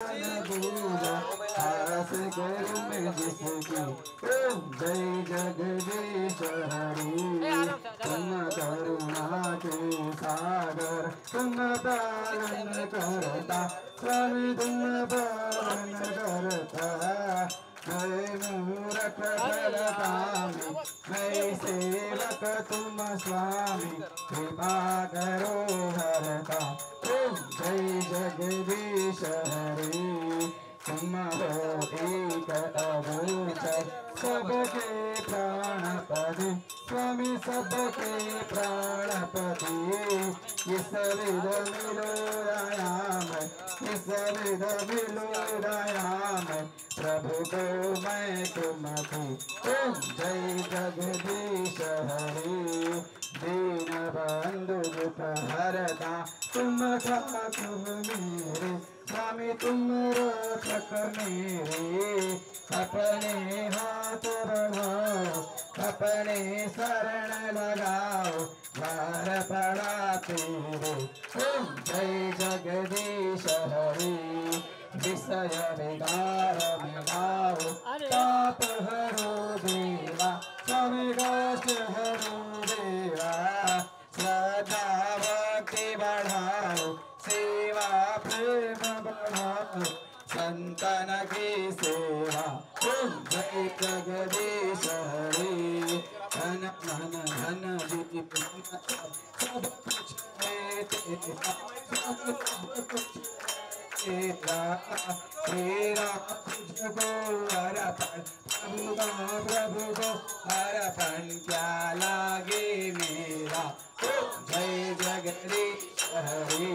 दूजा आस करूं मैं जिसकी। ओम जय जगदीश हरि तुम करुणा के सागर तुम पालन करता स्वामी तुम पालन करता। मैं मूर्ख फलकामी मैं सेवक तुम स्वामी कृपा करो हरता। ओम जय जगदीश हरि तुम हो एक अगोचर सबके प्राणपति स्वामी सबके प्राणपति। इस विध मिलो रायाम इस विध मिलो रायाम प्रभु को मैं तुमको। ओम जय जगदीश हरि दीन बंधु दुख हरता तुम ठाकुर मेरे स्वामी तुम रक्षक मेरे। अपने हाथ बढ़ाओ अपने शरण लगाओ द्वार पड़ा तेरे। ओम जय जगदीश हरि विषय विकार मिटाओ ताप हरो देवा स्वामी कष्ट हरो देवा। श्रद्धा भक्ति बढ़ाओ सेवा प्रेम बढ़ाओ संतन की सेवा। ओम जय जगदीश हरि धन धन धन जीवन सब कुछ है तेरा सब कुछ तेरा तेरा तुझको अर्पण प्रभु को अर्पण क्या लागे मेरा। जय जगदीश हरि।